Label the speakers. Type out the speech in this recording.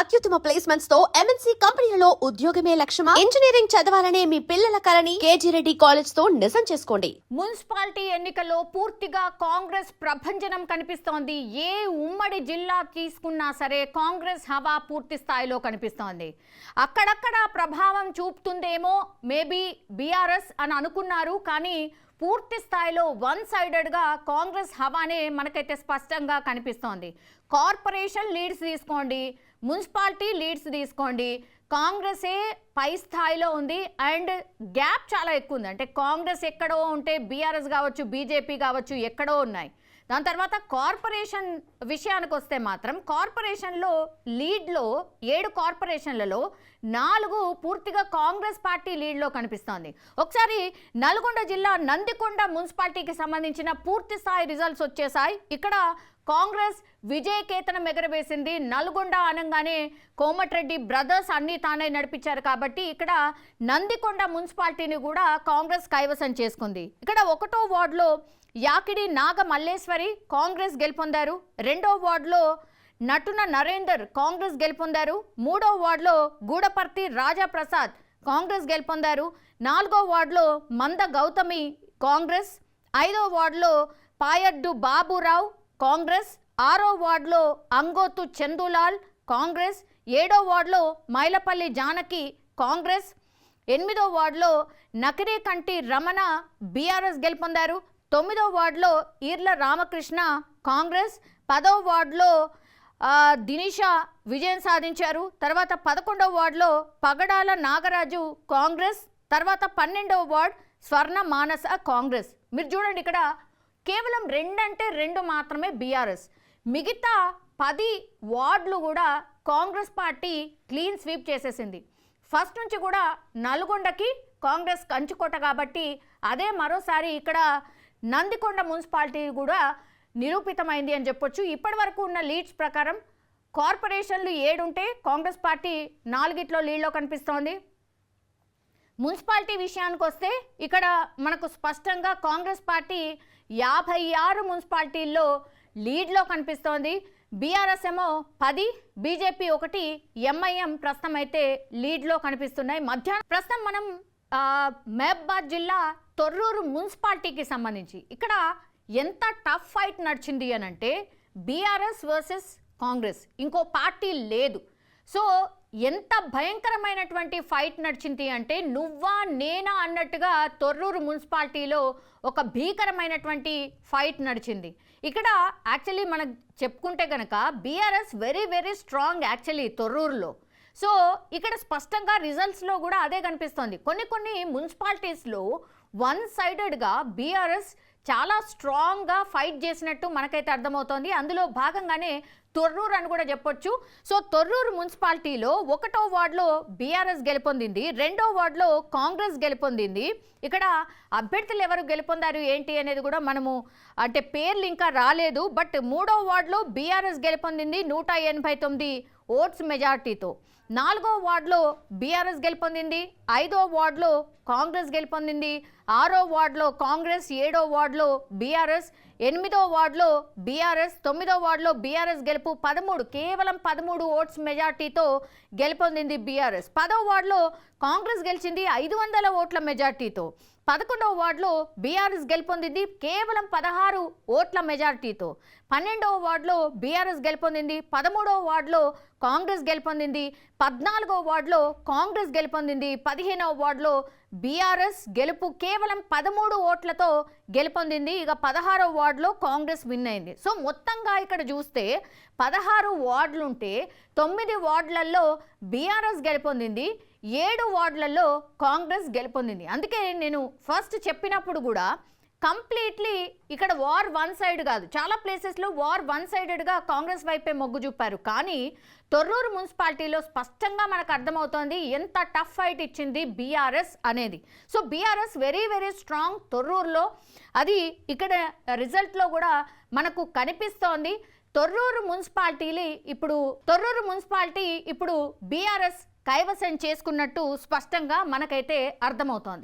Speaker 1: అత్యుత్తమ ప్లేస్మెంట్స్ తో ఎంఎన్సీ కంపెనీలలో ఉద్యోగమే లక్ష్యమా? ఇంజనీరింగ్ చదవాలనే మీ పిల్లల కలని కేజీ రెడ్డి కాలేజ్ తో నిజం చేసుకోండి.
Speaker 2: మున్సిపాలిటీ ఎన్నికల్లో పూర్తిగా కాంగ్రెస్ ప్రభంజనం కనిపిస్తోంది. ఏ ఉమ్మడి జిల్లా తీసుకున్నా సరే కాంగ్రెస్ హవా పూర్తి స్థాయిలో కనిపిస్తోంది. అక్కడక్కడ ప్రభావం చూపుతుందేమో మేబీ బీఆర్ఎస్ అని అనుకున్నారు, కానీ పూర్తి స్థాయిలో వన్ సైడెడ్గా కాంగ్రెస్ హవానే మనకైతే స్పష్టంగా కనిపిస్తోంది. కార్పొరేషన్ లీడ్స్ తీసుకోండి, మున్సిపాలిటీ లీడ్స్ తీసుకోండి, కాంగ్రెసే పై స్థాయిలో ఉంది. అండ్ గ్యాప్ చాలా ఎక్కువ ఉంది. అంటే కాంగ్రెస్ ఎక్కడో ఉంటే బీఆర్ఎస్ కావచ్చు, బీజేపీ కావచ్చు ఎక్కడో ఉన్నాయి. దాని తర్వాత కార్పొరేషన్ విషయానికి వస్తే మాత్రం కార్పొరేషన్లో లీడ్లో 7 కార్పొరేషన్లలో 4 పూర్తిగా కాంగ్రెస్ పార్టీ లీడ్లో కనిపిస్తోంది. ఒకసారి నల్గొండ జిల్లా నందికొండ మున్సిపాలిటీకి సంబంధించిన పూర్తి స్థాయి రిజల్ట్స్ వచ్చేసాయి. ఇక్కడ కాంగ్రెస్ విజయకేతనం ఎగరవేసింది. నల్గొండ అనగానే కోమటిరెడ్డి బ్రదర్స్ అన్నీ తానే నడిపించారు కాబట్టి ఇక్కడ నందికొండ మున్సిపాలిటీని కూడా కాంగ్రెస్ కైవసం చేసుకుంది. ఇక్కడ 1వ వార్డులో యాకిడి నాగ మల్లేశ్వరి కాంగ్రెస్ గెలుపొందారు. 2వ వార్డులో నటున నరేందర్ కాంగ్రెస్ గెలుపొందారు. 3వ వార్డులో గూడపర్తి రాజాప్రసాద్ కాంగ్రెస్ గెలుపొందారు. 4వ వార్డులో మంద గౌతమి కాంగ్రెస్. 5వ వార్డులో పాయడ్డు బాబురావు కాంగ్రెస్. 6వ వార్డులో అంగోతు చందులాల్ కాంగ్రెస్. 7వ వార్డులో మైలపల్లి జానకి కాంగ్రెస్. 8వ వార్డులో నకిరేకంటి రమణ బీఆర్ఎస్ గెలుపొందారు. 9వ వార్డులో ఈర్ల రామకృష్ణ కాంగ్రెస్. 10వ వార్డులో దినిషా విజయం సాధించారు. తర్వాత 11వ వార్డులో పగడాల నాగరాజు కాంగ్రెస్. తర్వాత 12వ వార్డు స్వర్ణ మానస కాంగ్రెస్. మీరు చూడండి, ఇక్కడ కేవలం 2 అంటే 2 మాత్రమే బీఆర్ఎస్. మిగతా 10 వార్డులు కూడా కాంగ్రెస్ పార్టీ క్లీన్ స్వీప్ చేసేసింది. ఫస్ట్ నుంచి కూడా నల్గొండకి కాంగ్రెస్ కంచుకోట కాబట్టి అదే మరోసారి ఇక్కడ నందికొండ మున్సిపాలిటీ కూడా నిరూపితమైంది అని చెప్పొచ్చు. ఇప్పటి వరకు ఉన్న లీడ్స్ ప్రకారం కార్పొరేషన్లు 7 ఉంటే కాంగ్రెస్ పార్టీ 4 లీడ్లో కనిపిస్తోంది. మున్సిపాలిటీ విషయానికి వస్తే ఇక్కడ మనకు స్పష్టంగా కాంగ్రెస్ పార్టీ 56 మున్సిపాలిటీల్లో లీడ్లో కనిపిస్తోంది. బీఆర్ఎస్ ఏమో 10, బీజేపీ 1, ఎంఐఎం ప్రస్తుతం అయితే లీడ్లో కనిపిస్తున్నాయి. ప్రస్తుతం మనం మహబూబాబాద్ జిల్లా తొర్రూరు మున్సిపాలిటీకి సంబంధించి ఇక్కడ ఎంత టఫ్ ఫైట్ నడిచింది అని అంటే బీఆర్ఎస్ వర్సెస్ కాంగ్రెస్, ఇంకో పార్టీ లేదు. సో ఎంత భయంకరమైనటువంటి ఫైట్ నడిచింది అంటే నువ్వా నేనా అన్నట్టుగా తొర్రూరు మున్సిపాలిటీలో ఒక భీకరమైనటువంటి ఫైట్ నడిచింది. ఇక్కడ యాక్చువల్లీ మనం చెప్పుకుంటే కనుక BRS very very strong actually తొర్రూరులో. సో ఇక్కడ స్పష్టంగా రిజల్ట్స్లో కూడా అదే కనిపిస్తోంది. కొన్ని మున్సిపాలిటీస్లో వన్ సైడెడ్గా బీఆర్ఎస్ చాలా స్ట్రాంగ్గా ఫైట్ చేసినట్టు మనకైతే అర్థమవుతోంది. అందులో భాగంగానే తొర్రూరు అని కూడా చెప్పొచ్చు. సో తొర్రూరు మున్సిపాలిటీలో 1వ వార్డులో బీఆర్ఎస్ గెలుపొందింది, 2వ వార్డులో కాంగ్రెస్ గెలుపొందింది. ఇక్కడ అభ్యర్థులు ఎవరు గెలుపొందారు ఏంటి అనేది కూడా మనము అంటే పేర్లు ఇంకా రాలేదు. బట్ 3వ వార్డులో బీఆర్ఎస్ గెలుపొందింది 189 ఓట్స్ మెజార్టీతో. 4వ వార్డులో బీఆర్ఎస్ గెలుపొందింది, 5వ వార్డులో కాంగ్రెస్ గెలుపొందింది, 6వ వార్డులో కాంగ్రెస్, 7వ వార్డులో బీఆర్ఎస్, 8వ వార్డులో బీఆర్ఎస్, 9వ వార్డులో బీఆర్ఎస్ గెలుపు 13, కేవలం 13 ఓట్స్ మెజార్టీతో గెలుపొందింది బీఆర్ఎస్. 10వ వార్డులో కాంగ్రెస్ గెలిచింది 500 ఓట్ల మెజార్టీతో. 11వ వార్డులో బీఆర్ఎస్ గెలుపొందింది కేవలం 16 ఓట్ల మెజార్టీతో. 12వ వార్డులో బీఆర్ఎస్ గెలుపొందింది, 13వ వార్డులో కాంగ్రెస్ గెలుపొందింది, 14వ వార్డులో కాంగ్రెస్ గెలుపొందింది, 15వ వార్డులో బీఆర్ఎస్ గెలుపు కేవలం 13 ఓట్లతో గెలుపొందింది. ఇక 16వ వార్డులో కాంగ్రెస్ విన్ అయింది. సో మొత్తంగా ఇక్కడ చూస్తే 16 వార్డులుంటే 9 వార్డులలో బీఆర్ఎస్ గెలుపొందింది, 7 వార్డులలో కాంగ్రెస్ గెలుపొందింది. అందుకే నేను ఫస్ట్ చెప్పినప్పుడు కూడా కంప్లీట్లీ ఇక్కడ వార్ వన్ సైడ్ కాదు, చాలా ప్లేసెస్లో వార్ వన్ సైడెడ్గా కాంగ్రెస్ వైపే మొగ్గు చూపారు. కానీ తొర్రూరు మున్సిపాలిటీలో స్పష్టంగా మనకు అర్థమవుతోంది ఎంత టఫ్ ఫైట్ ఇచ్చింది బీఆర్ఎస్ అనేది. So BRS very very strong తొర్రూరులో, అది ఇక్కడ రిజల్ట్లో కూడా మనకు కనిపిస్తోంది. తొర్రూరు మున్సిపాలిటీ ఇప్పుడు బీఆర్ఎస్ కైవసం చేసుకున్నట్టు స్పష్టంగా మనకైతే అర్థమవుతోంది.